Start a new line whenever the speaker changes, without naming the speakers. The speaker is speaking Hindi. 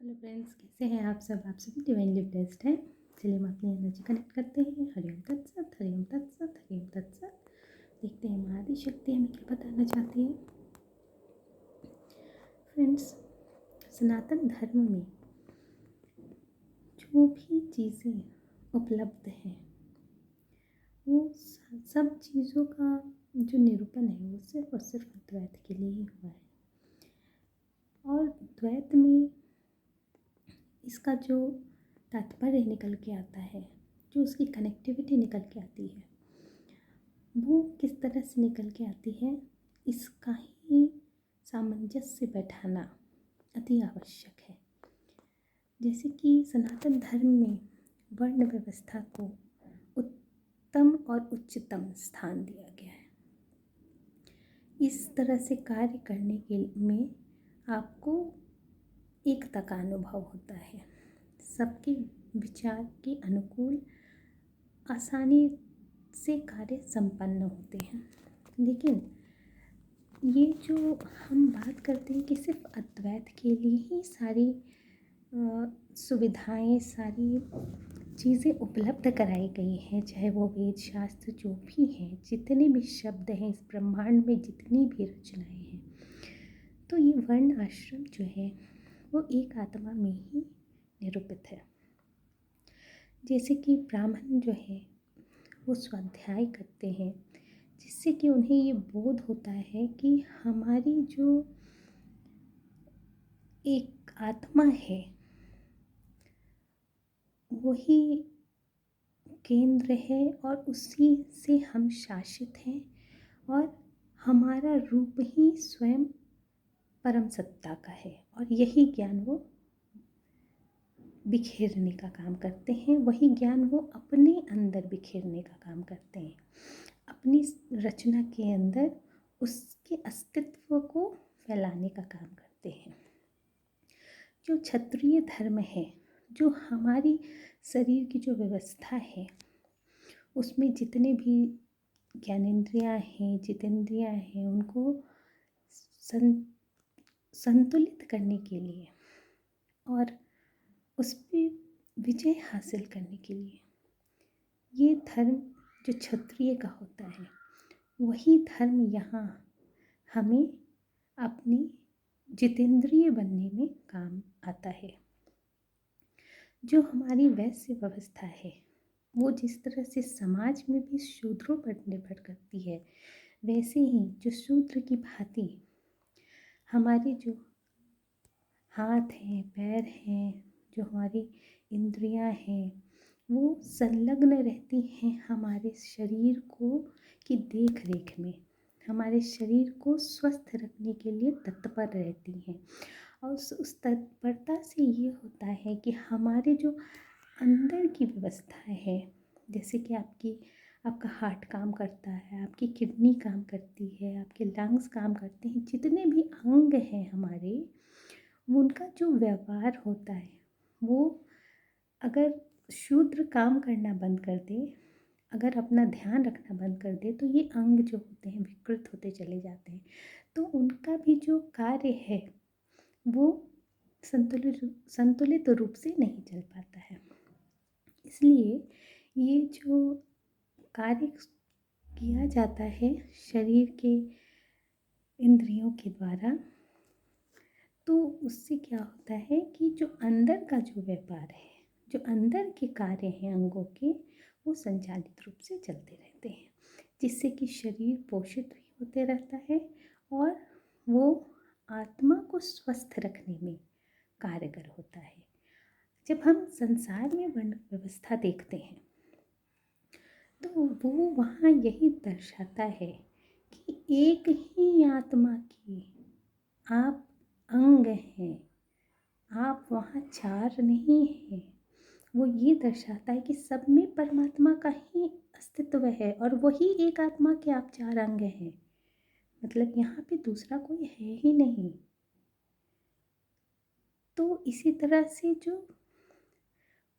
हेलो फ्रेंड्स, कैसे हैं आप सब? आप सभी डिवाइनली ब्लेस्ड हैं। चलिए हम अपनी एनर्जी कनेक्ट करते हैं। हरिओम तत्सत, हरिओम तत्सत, हरिओम तत्सत। देखते हैं माँ आदि शक्ति हमें क्या बताना चाहती है। फ्रेंड्स, सनातन धर्म में जो भी चीज़ें उपलब्ध हैं वो सब चीज़ों का जो निरूपण है वो सिर्फ और सिर्फ द्वैत के लिए ही हुआ है। और द्वैत में इसका जो तात्पर्य निकल के आता है, जो उसकी कनेक्टिविटी निकल के आती है, वो किस तरह से निकल के आती है, इसका ही सामंजस्य बैठाना अति आवश्यक है। जैसे कि सनातन धर्म में वर्ण व्यवस्था को उत्तम और उच्चतम स्थान दिया गया है। इस तरह से कार्य करने के में आपको एकता का अनुभव होता है। सबके विचार के अनुकूल आसानी से कार्य संपन्न होते हैं। लेकिन ये जो हम बात करते हैं कि सिर्फ अद्वैत के लिए ही सारी सुविधाएं, सारी चीज़ें उपलब्ध कराई गई हैं, चाहे वो वेद शास्त्र जो भी हैं, जितने भी शब्द हैं इस ब्रह्मांड में, जितनी भी रचनाएं हैं, तो ये वर्ण आश्रम जो है वो एक आत्मा में ही निरूपित है। जैसे कि ब्राह्मण जो है वो स्वाध्याय करते हैं, जिससे कि उन्हें ये बोध होता है कि हमारी जो एक आत्मा है वही केंद्र है और उसी से हम शासित हैं, और हमारा रूप ही स्वयं परम सत्ता का है, और यही ज्ञान वो बिखेरने का काम करते हैं। वही ज्ञान वो अपने अंदर बिखेरने का काम करते हैं, अपनी रचना के अंदर उसके अस्तित्व को फैलाने का काम करते हैं। जो क्षत्रिय धर्म है, जो हमारी शरीर की जो व्यवस्था है, उसमें जितने भी ज्ञानेंद्रियाँ हैं, जितेंद्रियाँ हैं, उनको संतुलित करने के लिए और उस पर विजय हासिल करने के लिए ये धर्म जो क्षत्रिय का होता है, वही धर्म यहाँ हमें अपनी जितेंद्रिय बनने में काम आता है। जो हमारी वैश्य व्यवस्था है वो जिस तरह से समाज में भी शूद्रों पर निर्भर करती है, वैसे ही जो शूद्र की भांति हमारे जो हाथ हैं, पैर हैं, जो हमारी इंद्रियां हैं, वो संलग्न रहती हैं हमारे शरीर को की देख रेख में, हमारे शरीर को स्वस्थ रखने के लिए तत्पर रहती हैं। और उस तत्परता से ये होता है कि हमारे जो अंदर की व्यवस्था है, जैसे कि आपका हार्ट काम करता है, आपकी किडनी काम करती है, आपके लंग्स काम करते हैं, जितने भी अंग हैं हमारे, उनका जो व्यवहार होता है वो अगर शूद्र काम करना बंद कर दे, अगर अपना ध्यान रखना बंद कर दे, तो ये अंग जो होते हैं विकृत होते चले जाते हैं। तो उनका भी जो कार्य है वो संतुलित रूप से नहीं चल पाता है। इसलिए ये जो कार्य किया जाता है शरीर के इंद्रियों के द्वारा, तो उससे क्या होता है कि जो अंदर का जो व्यापार है, जो अंदर के कार्य हैं अंगों के, वो संचालित रूप से चलते रहते हैं, जिससे कि शरीर पोषित भी होते रहता है और वो आत्मा को स्वस्थ रखने में कारगर होता है। जब हम संसार में वर्ण व्यवस्था देखते हैं तो वो वहाँ यही दर्शाता है कि एक ही आत्मा की आप अंग हैं, आप वहाँ चार नहीं हैं। वो ये दर्शाता है कि सब में परमात्मा का ही अस्तित्व है और वही एक आत्मा के आप चार अंग हैं। मतलब यहाँ पे दूसरा कोई है ही नहीं। तो इसी तरह से जो